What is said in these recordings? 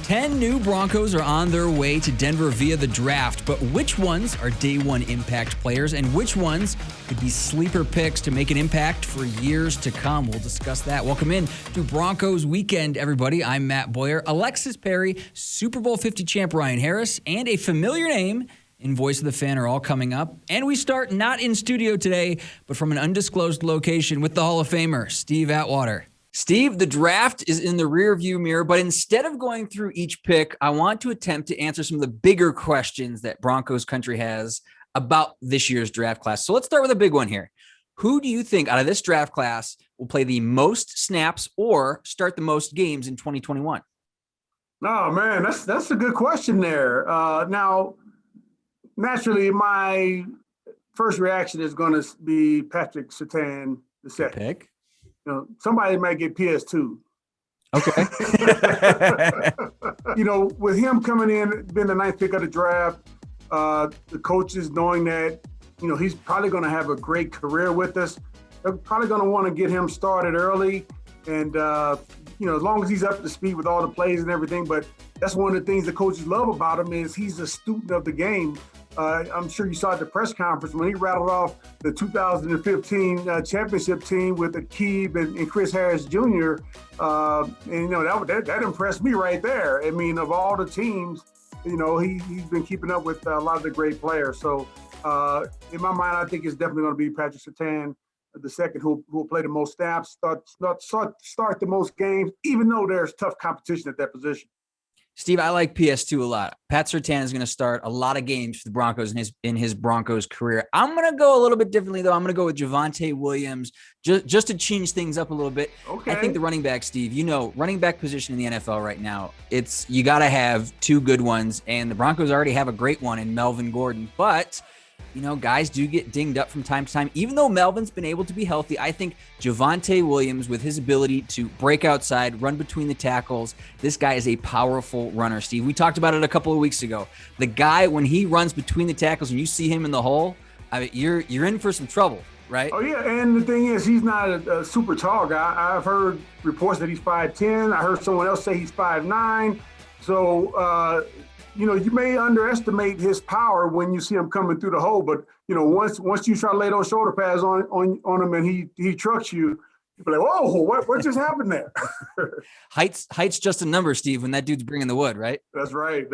10 new Broncos are on their way to Denver via the draft, but which ones are day one impact players and which ones could be sleeper picks to make an impact for years to come? We'll discuss that. Welcome in to Broncos Weekend, everybody. I'm Matt Boyer, Alexis Perry, Super Bowl 50 champ Ryan Harris, and a familiar name in Voice of the Fan are all coming up. And we start not in studio today, but from an undisclosed location with the Hall of Famer, Steve Atwater. Steve, the draft is in the rearview mirror, but instead of going through each pick, I want to attempt to answer some of the bigger questions that Broncos country has about this year's draft class. So let's start with a big one here. Who do you think out of this draft class will play the most snaps or start the most games in 2021? Oh, man, that's a good question there. Now, naturally, my first reaction is going to be Patrick Surtain the second. Pick. You know, somebody might get PS2. Okay. With him coming in, being the ninth pick of the draft, the coaches knowing that, he's probably going to have a great career with us. They're probably going to want to get him started early. And, as long as he's up to speed with all the plays and everything. But that's one of the things the coaches love about him is he's a student of the game. I'm sure you saw at the press conference when he rattled off the 2015 championship team with Akeem and Chris Harris Jr. That impressed me right there. I mean, of all the teams, he's been keeping up with a lot of the great players. So in my mind, I think it's definitely going to be Patrick Surtain, the second, who will play the most snaps, start the most games, even though there's tough competition at that position. Steve, I like PS2 a lot. Pat Surtain is going to start a lot of games for the Broncos in his Broncos career. I'm going to go a little bit differently, though. I'm going to go with Javonte Williams just to change things up a little bit. Okay. I think the running back, Steve, running back position in the NFL right now, you got to have two good ones, and the Broncos already have a great one in Melvin Gordon. But guys do get dinged up from time to time. Even though Melvin's been able to be healthy, I think Javonte Williams, with his ability to break outside, run between the tackles, this guy is a powerful runner, Steve. We talked about it a couple of weeks ago. The guy, when he runs between the tackles and you see him in the hole, you're in for some trouble, right? Oh, yeah, and the thing is, he's not a super tall guy. I've heard reports that he's 5'10". I heard someone else say he's 5'9". So, you may underestimate his power when you see him coming through the hole, but once you try to lay those shoulder pads on him and he trucks you, you'll be like, whoa, what just happened there? Height's just a number, Steve, when that dude's bringing the wood, right? That's right.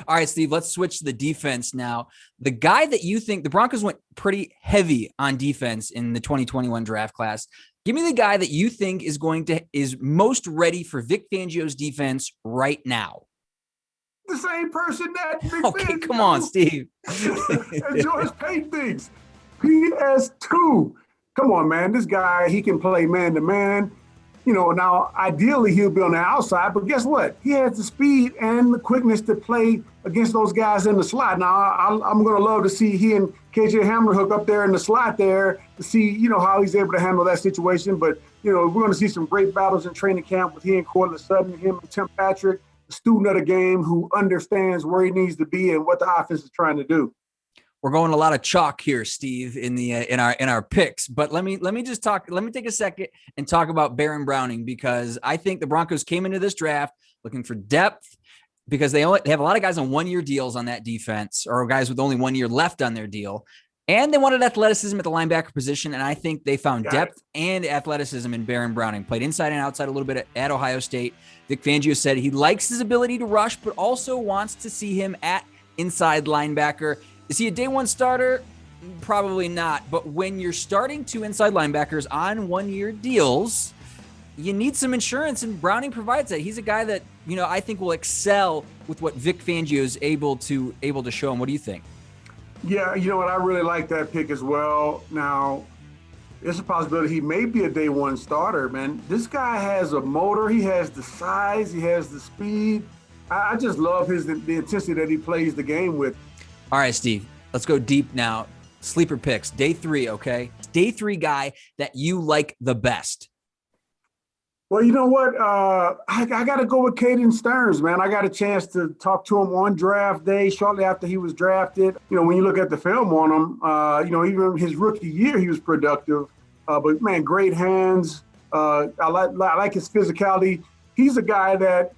All right, Steve, let's switch to the defense now. The guy that you think the Broncos went pretty heavy on defense in the 2021 draft class. Give me the guy that you think is most ready for Vic Fangio's defense right now. The same person that Vic Okay, Fangio come on, Steve. and George Payton thinks. PS2. Come on, man. This guy, he can play man-to-man. Now, ideally, he'll be on the outside, but guess what? He has the speed and the quickness to play against those guys in the slot. Now, I'm going to love to see he and KJ Hamler hook up there in the slot there to see, how he's able to handle that situation. But, we're going to see some great battles in training camp with he and Cortland Sutton, him and Tim Patrick, student of the game who understands where he needs to be and what the offense is trying to do. We're going a lot of chalk here, Steve, in our picks. But let me take a second and talk about Baron Browning, because I think the Broncos came into this draft looking for depth, because they have a lot of guys on 1-year deals on that defense, or guys with only 1 year left on their deal. And they wanted athleticism at the linebacker position, and I think they found depth and athleticism in Baron Browning. Played inside and outside a little bit at Ohio State. Vic Fangio said he likes his ability to rush, but also wants to see him at inside linebacker. Is he a day one starter? Probably not. But when you're starting two inside linebackers on 1-year deals, you need some insurance, and Browning provides that. He's a guy that, I think will excel with what Vic Fangio is able to show him. What do you think? Yeah, you know what? I really like that pick as well. Now, there's a possibility he may be a day one starter, man. This guy has a motor. He has the size. He has the speed. I just love the intensity that he plays the game with. All right, Steve, let's go deep now. Sleeper picks, day 3, okay? Day 3 guy that you like the best. Well, you know what? I got to go with Caden Stearns, man. I got a chance to talk to him on draft day, shortly after he was drafted. When you look at the film on him, even his rookie year, he was productive. But, man, great hands. I like his physicality. He's a guy that,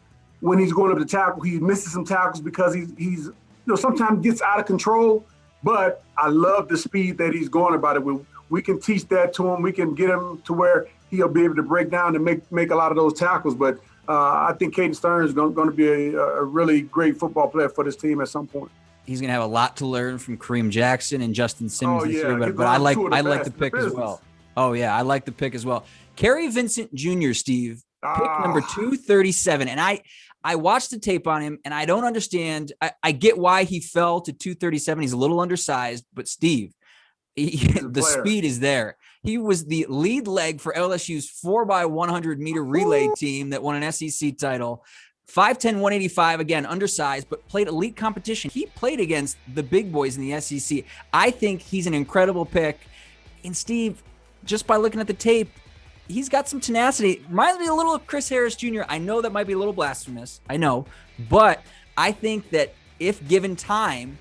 when he's going up to tackle, he misses some tackles because he's sometimes gets out of control. But I love the speed that he's going about it. We can teach that to him. We can get him to where he'll be able to break down and make a lot of those tackles. But I think Caden Stearns is going to be a really great football player for this team at some point. He's going to have a lot to learn from Kareem Jackson and Justin Simmons this year, but I like the pick as well. Oh, yeah, I like the pick as well. Kerry Vincent Jr., Steve, pick number 237. And I watched the tape on him, and I don't understand. I get why he fell to 237. He's a little undersized, but Steve, the speed is there. He was the lead leg for LSU's 4x100 meter relay team that won an SEC title. 5'10", 185, again, undersized, but played elite competition. He played against the big boys in the SEC. I think he's an incredible pick. And Steve, just by looking at the tape, he's got some tenacity. Reminds me a little of Chris Harris Jr. I know that might be a little blasphemous. I know. But I think that if given time,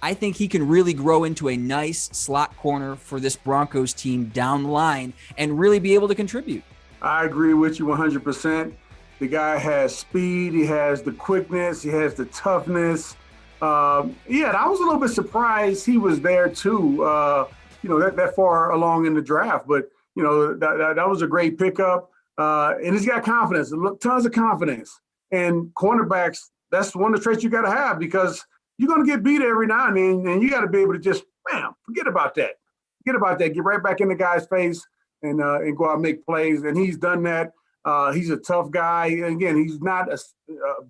I think he can really grow into a nice slot corner for this Broncos team down the line and really be able to contribute. I agree with you 100%. The guy has speed. He has the quickness. He has the toughness. I was a little bit surprised he was there too, that far along in the draft. But, that was a great pickup. And he's got confidence, tons of confidence. And cornerbacks, that's one of the traits you got to have because you're going to get beat every now and then, and you got to be able to just, forget about that. Get right back in the guy's face and go out and make plays. And he's done that. He's a tough guy. And again, he's not a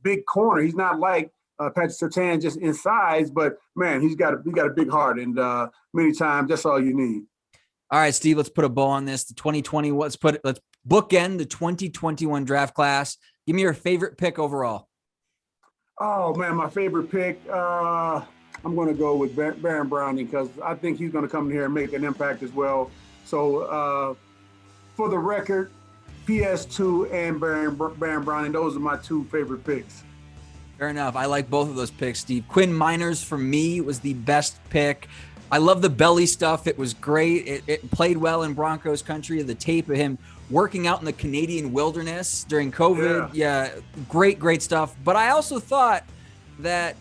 big corner. He's not like Patrick Surtain just in size, but man, he's got a big heart. And many times that's all you need. All right, Steve, let's put a bow on this. The 2020, let's bookend the 2021 draft class. Give me your favorite pick overall. Oh man, my favorite pick. I'm going to go with Baron Browning because I think he's going to come in here and make an impact as well. So for the record, PS2 and Baron Browning, those are my two favorite picks. Fair enough. I like both of those picks, Steve. Quinn Miners, for me, was the best pick. I love the belly stuff. It was great. It played well in Broncos country. The tape of him working out in the Canadian wilderness during COVID. Yeah, great stuff. But I also thought that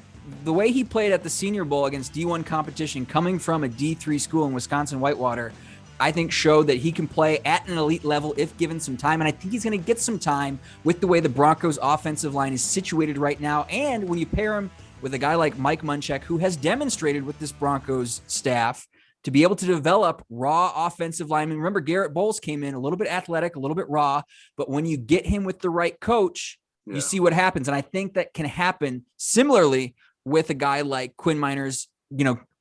the way he played at the Senior Bowl against D1 competition, coming from a D3 school in Wisconsin Whitewater, I think showed that he can play at an elite level if given some time. And I think he's going to get some time with the way the Broncos offensive line is situated right now. And when you pair him with a guy like Mike Munchak, who has demonstrated with this Broncos staff to be able to develop raw offensive linemen. Remember, Garrett Bowles came in a little bit athletic, a little bit raw, but when you get him with the right coach, you see what happens. And I think that can happen similarly with a guy like Quinn Miners,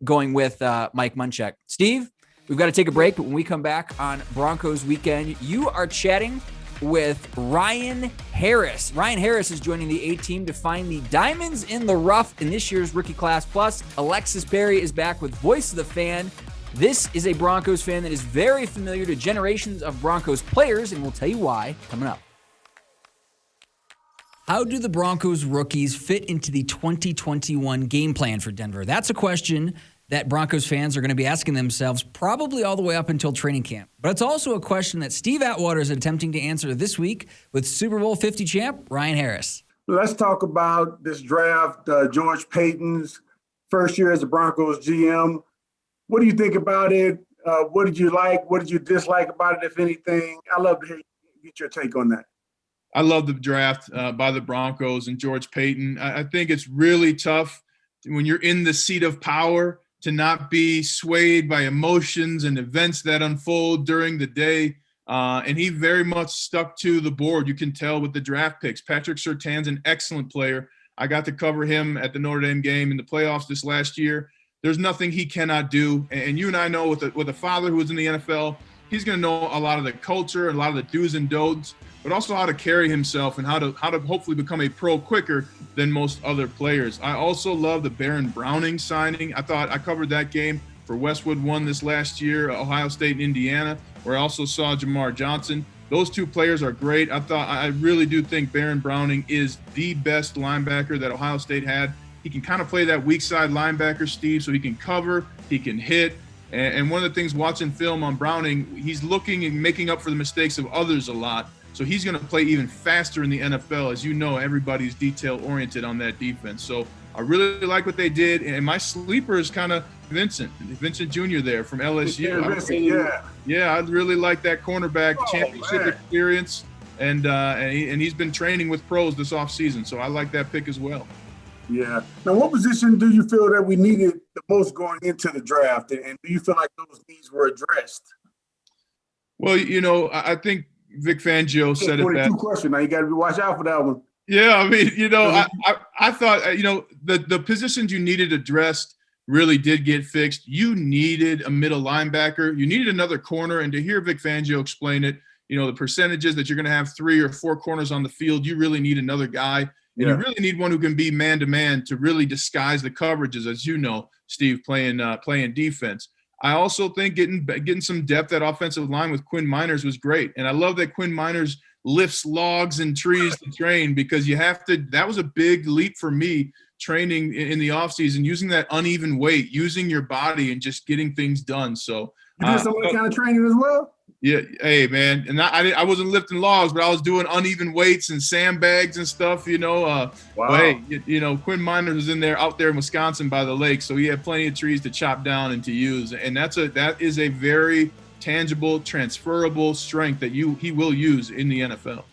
going with Mike Munchak. Steve, we've got to take a break, but when we come back on Broncos Weekend, you are chatting with Ryan Harris. Ryan Harris is joining the A-team to find the diamonds in the rough in this year's rookie class. Plus, Alexis Perry is back with Voice of the Fan. This is a Broncos fan that is very familiar to generations of Broncos players, and we'll tell you why coming up. How do the Broncos rookies fit into the 2021 game plan for Denver? That's a question that Broncos fans are going to be asking themselves probably all the way up until training camp. But it's also a question that Steve Atwater is attempting to answer this week with Super Bowl 50 champ Ryan Harris. Let's talk about this draft, George Payton's first year as a Broncos GM. What do you think about it? What did you like? What did you dislike about it, if anything? I'd love to get your take on that. I love the draft by the Broncos and George Payton. I think it's really tough when you're in the seat of power to not be swayed by emotions and events that unfold during the day. And he very much stuck to the board. You can tell with the draft picks. Patrick Surtain's an excellent player. I got to cover him at the Notre Dame game in the playoffs this last year. There's nothing he cannot do. And you and I know with a father who was in the NFL, he's going to know a lot of the culture, a lot of the do's and don'ts, but also how to carry himself and how to hopefully become a pro quicker than most other players. I also love the Baron Browning signing. I thought I covered that game for Westwood One this last year, Ohio State and Indiana, where I also saw Jamar Johnson. Those two players are great. I really do think Baron Browning is the best linebacker that Ohio State had. He can kind of play that weak side linebacker, Steve, so he can cover, he can hit. And one of the things watching film on Browning, he's looking and making up for the mistakes of others a lot. So he's going to play even faster in the NFL. As you know, everybody's detail-oriented on that defense. So I really like what they did. And my sleeper is kind of Vincent Jr. there from LSU. Yeah, I really like that cornerback, championship experience. And he's been training with pros this offseason. So I like that pick as well. Yeah. Now, what position do you feel that we needed the most going into the draft? And do you feel like those needs were addressed? Well, I think Vic Fangio said it best. 22 question. Now you got to watch out for that one. Yeah, I mean, I thought, the positions you needed addressed really did get fixed. You needed a middle linebacker. You needed another corner. And to hear Vic Fangio explain it, the percentages that you're going to have 3 or 4 corners on the field, you really need another guy. And you really need one who can be man-to-man to really disguise the coverages, as you know, Steve, playing defense. I also think getting some depth at offensive line with Quinn Miners was great. And I love that Quinn Miners lifts logs and trees to train, because that was a big leap for me, training in the offseason, using that uneven weight, using your body and just getting things done. So you did some of that kind of training as well? Yeah. Hey, man. And I wasn't lifting logs, but I was doing uneven weights and sandbags and stuff, Wow. But hey, Quinn Miners was out there in Wisconsin by the lake. So he had plenty of trees to chop down and to use. And that is a very tangible, transferable strength that he will use in the NFL.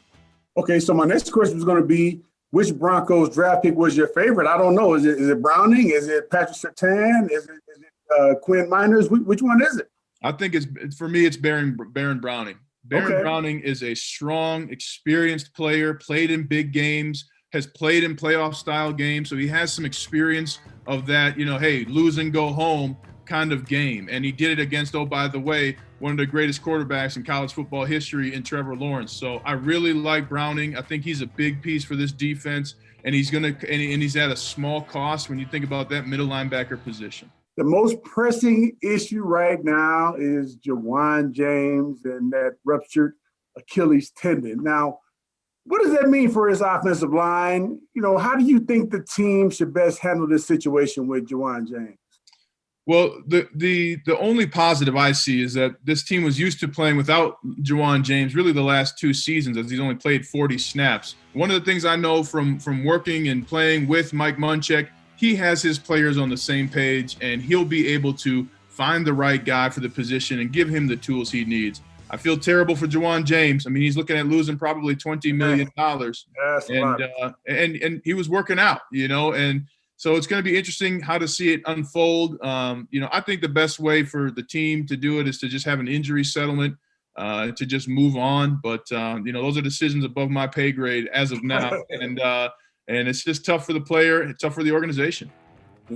Okay. So my next question was going to be, which Broncos draft pick was your favorite? I don't know. Is it Browning? Is it Patrick Surtain? Is it Quinn Miners? Which one is it? I think for me, it's Baron Browning. Browning is a strong, experienced player, played in big games, has played in playoff style games. So he has some experience of that, hey, lose and go home kind of game. And he did it against, oh, by the way, one of the greatest quarterbacks in college football history in Trevor Lawrence. So I really like Browning. I think he's a big piece for this defense, and he's at a small cost when you think about that middle linebacker position. The most pressing issue right now is Ja'Wuan James and that ruptured Achilles tendon. Now, what does that mean for his offensive line? How do you think the team should best handle this situation with Ja'Wuan James? Well, the only positive I see is that this team was used to playing without Ja'Wuan James really the last 2 seasons, as he's only played 40 snaps. One of the things I know from working and playing with Mike Munchak, he has his players on the same page, and he'll be able to find the right guy for the position and give him the tools he needs. I feel terrible for Ja'Wuan James. I mean, he's looking at losing probably $20 million. And he was working out, and so it's going to be interesting how to see it unfold. I think the best way for the team to do it is to just have an injury settlement, to just move on. But, those are decisions above my pay grade as of now. And it's just tough for the player. It's tough for the organization.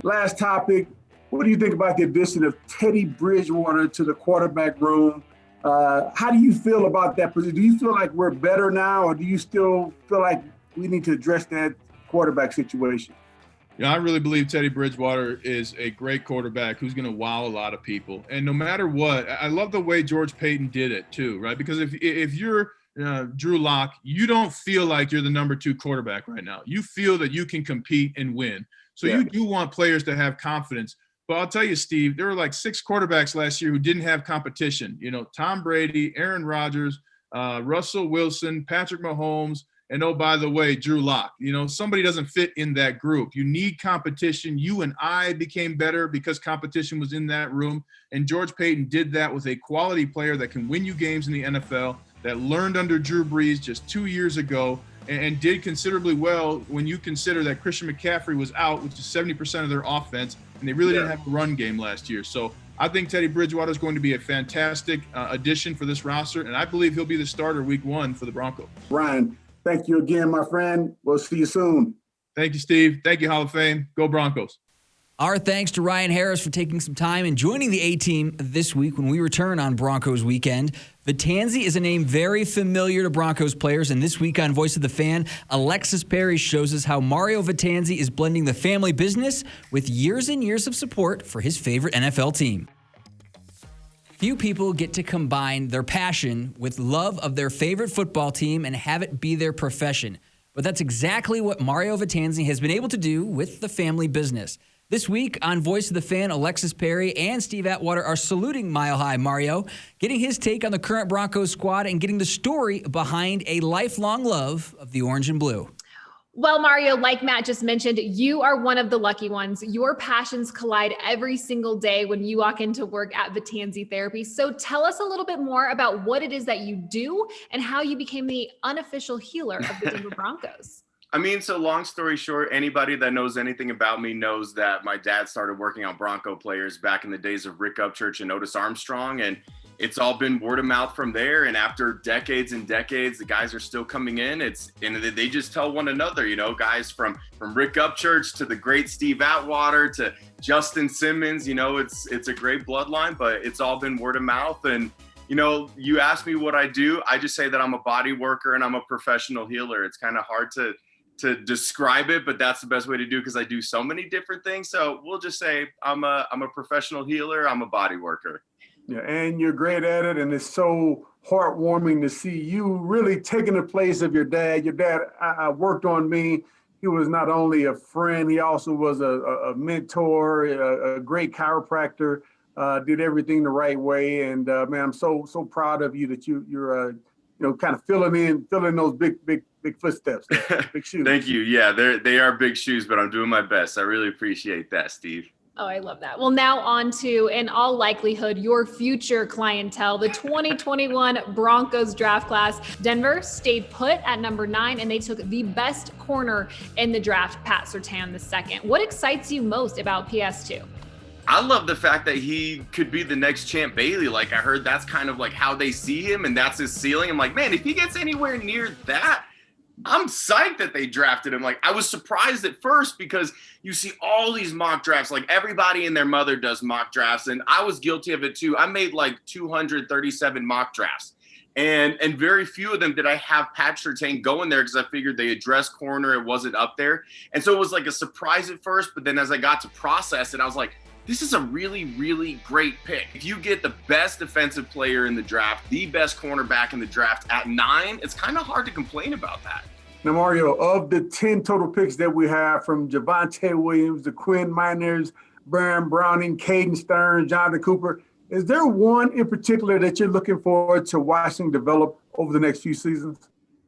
Last topic. What do you think about the addition of Teddy Bridgewater to the quarterback room? How do you feel about that position? Do you feel like we're better now, or do you still feel like we need to address that quarterback situation? I really believe Teddy Bridgewater is a great quarterback who's going to wow a lot of people. And no matter what, I love the way George Paton did it too, right? Because if you're Drew Lock, you don't feel like you're the number 2 quarterback right now. You feel that you can compete and win. So you do want players to have confidence. But I'll tell you, Steve, there were like 6 quarterbacks last year who didn't have competition. Tom Brady, Aaron Rodgers, Russell Wilson, Patrick Mahomes, and oh, by the way, Drew Lock. Somebody doesn't fit in that group. You need competition. You and I became better because competition was in that room. And George Paton did that with a quality player that can win you games in the NFL, that learned under Drew Brees just 2 years ago and did considerably well when you consider that Christian McCaffrey was out, which is 70% of their offense, and they really didn't have a run game last year. So I think Teddy Bridgewater is going to be a fantastic addition for this roster, and I believe he'll be the starter week 1 for the Broncos. Ryan, thank you again, my friend. We'll see you soon. Thank you, Steve. Thank you, Hall of Fame. Go Broncos. Our thanks to Ryan Harris for taking some time and joining the A-Team this week when we return on Broncos Weekend. Vetanze is a name very familiar to Broncos players, and this week on Voice of the Fan, Alexis Perry shows us how Mario Vetanze is blending the family business with years and years of support for his favorite NFL team. Few people get to combine their passion with love of their favorite football team and have it be their profession. But that's exactly what Mario Vetanze has been able to do with the family business. This week on Voice of the Fan, Alexis Perry and Steve Atwater are saluting Mile High Mario, getting his take on the current Broncos squad and getting the story behind a lifelong love of the orange and blue. Well, Mario, like Matt just mentioned, you are one of the lucky ones. Your passions collide every single day when you walk into work at Vetanze Therapy. So tell us a little bit more about what it is that you do and how you became the unofficial healer of the Denver Broncos. I mean, so long story short, anybody that knows anything about me knows that my dad started working on Bronco players back in the days of Rick Upchurch and Otis Armstrong. And it's all been word of mouth from there. And after decades and decades, the guys are still coming in. And they just tell one another, you know, guys from Rick Upchurch to the great Steve Atwater to Justin Simmons, you know, it's a great bloodline, but it's all been word of mouth. And, you know, you ask me what I do, I just say that I'm a body worker and I'm a professional healer. It's kind of hard to describe it, but that's the best way to do it because I do so many different things. So we'll just say I'm a professional healer. I'm a body worker. Yeah, and you're great at it, and it's so heartwarming to see you really taking the place of your dad. Your dad worked on me. He was not only a friend, he also was a mentor, a great chiropractor, did everything the right way. And man, I'm so proud of you that you're kind of filling those big footsteps, big shoes. Thank you. Yeah, they are big shoes, but I'm doing my best. I really appreciate that, Steve. Oh, I love that. Well, now on to, in all likelihood, your future clientele, the 2021 Broncos draft class. Denver stayed put at number 9, and they took the best corner in the draft, Pat Surtain II. What excites you most about PS2? I love the fact that he could be the next Champ Bailey. Like, I heard that's kind of like how they see him, and that's his ceiling. I'm like, man, if he gets anywhere near that, I'm psyched that they drafted him. Like, I was surprised at first because you see all these mock drafts, like everybody and their mother does mock drafts. And I was guilty of it too. I made like 237 mock drafts and very few of them did I have Pat Surtain going there because I figured they addressed corner. It wasn't up there. And so it was like a surprise at first, but then as I got to process it, I was like, this is a really, really great pick. If you get the best defensive player in the draft, the best cornerback in the draft at 9, it's kind of hard to complain about that. Now, Mario, of the 10 total picks that we have from Javonte Williams, the Quinn Miners, Baron Browning, Caden Stearns, Jonathan Cooper, is there one in particular that you're looking forward to watching develop over the next few seasons?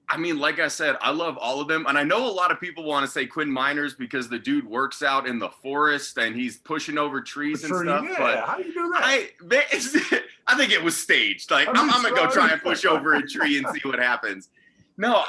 I mean, like I said, I love all of them. And I know a lot of people want to say Quinn Miners because the dude works out in the forest and he's pushing over trees and stuff. Yeah. But how do you do that? I think it was staged. Like, I'm going to go try and push over a tree and see what happens. No,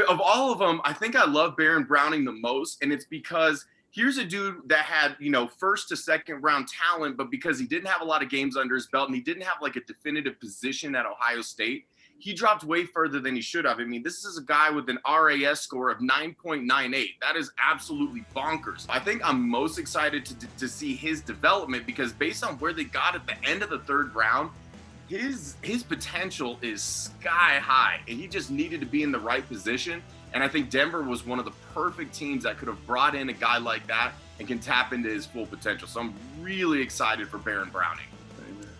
of all of them, I think I love Baron Browning the most. And it's because here's a dude that had, first to second round talent, but because he didn't have a lot of games under his belt and he didn't have like a definitive position at Ohio State, he dropped way further than he should have. I mean, this is a guy with an RAS score of 9.98. That is absolutely bonkers. I think I'm most excited to see his development because based on where they got at the end of the 3rd round, his potential is sky high, and he just needed to be in the right position. And I think Denver was one of the perfect teams that could have brought in a guy like that and can tap into his full potential. So I'm really excited for Baron Browning.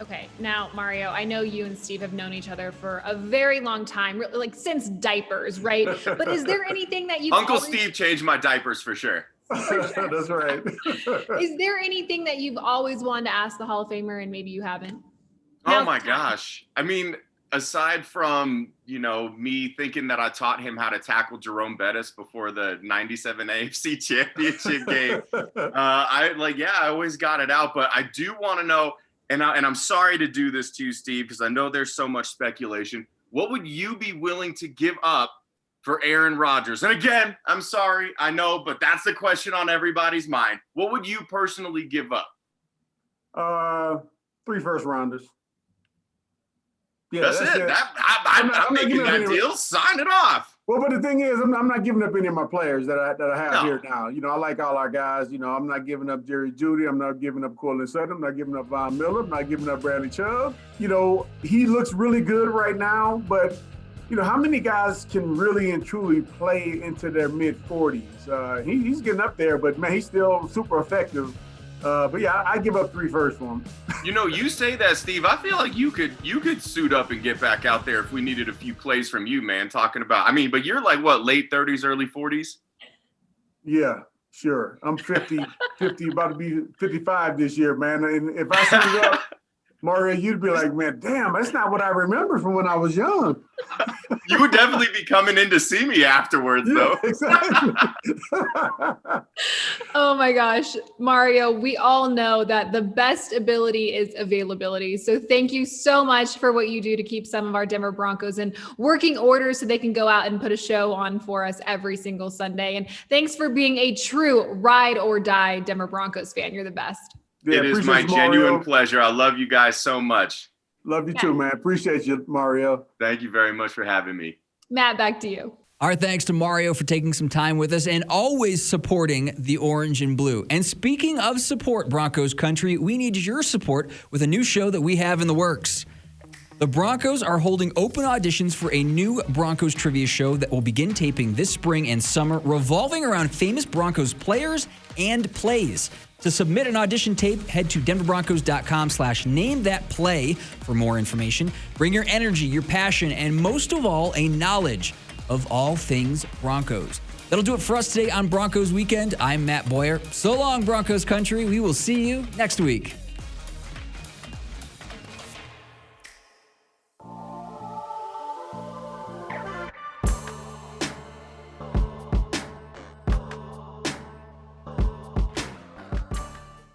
Okay, now, Mario, I know you and Steve have known each other for a very long time, like since diapers, right? But is there anything that you Uncle Steve changed my diapers for sure. That's right. Is there anything that you've always wanted to ask the Hall of Famer and maybe you haven't? Oh my gosh. I mean, aside from, me thinking that I taught him how to tackle Jerome Bettis before the 97 AFC championship game, I always got it out, but I do want to know, and I'm sorry to do this to you, Steve, because I know there's so much speculation. What would you be willing to give up for Aaron Rodgers? And again, I'm sorry, I know, but that's the question on everybody's mind. What would you personally give up? 3 first rounders. Yeah, that's it. I'm making that deal. Sign it off. Well, but the thing is, I'm not giving up any of my players that I have here now. I like all our guys. I'm not giving up Jerry Jeudy. I'm not giving up Cortland Sutton. I'm not giving up Von Miller. I'm not giving up Bradley Chubb. He looks really good right now, but how many guys can really and truly play into their mid-40s? He's getting up there, but man, he's still super effective. But yeah, I give up 3 first for him. You say that, Steve. I feel like you could suit up and get back out there if we needed a few plays from you, man. Talking about, but you're like what, late 30s, early 40s? Yeah. Sure. I'm 50, about to be 55 this year, man. And if I send it up, Mario, you'd be like, man, damn, that's not what I remember from when I was young. You would definitely be coming in to see me afterwards, though. Exactly. Oh my gosh, Mario, we all know that the best ability is availability. So thank you so much for what you do to keep some of our Denver Broncos in working order so they can go out and put a show on for us every single Sunday. And thanks for being a true ride or die Denver Broncos fan. You're the best. Yeah, it is my genuine pleasure. I love you guys so much. Love you too, man. Appreciate you, Mario. Thank you very much for having me. Matt, back to you. Our thanks to Mario for taking some time with us and always supporting the orange and blue. And speaking of support, Broncos country, we need your support with a new show that we have in the works. The Broncos are holding open auditions for a new Broncos trivia show that will begin taping this spring and summer, revolving around famous Broncos players and plays. To submit an audition tape, head to denverbroncos.com/namethatplay for more information. Bring your energy, your passion, and most of all, a knowledge of all things Broncos. That'll do it for us today on Broncos Weekend. I'm Matt Boyer. So long, Broncos country. We will see you next week.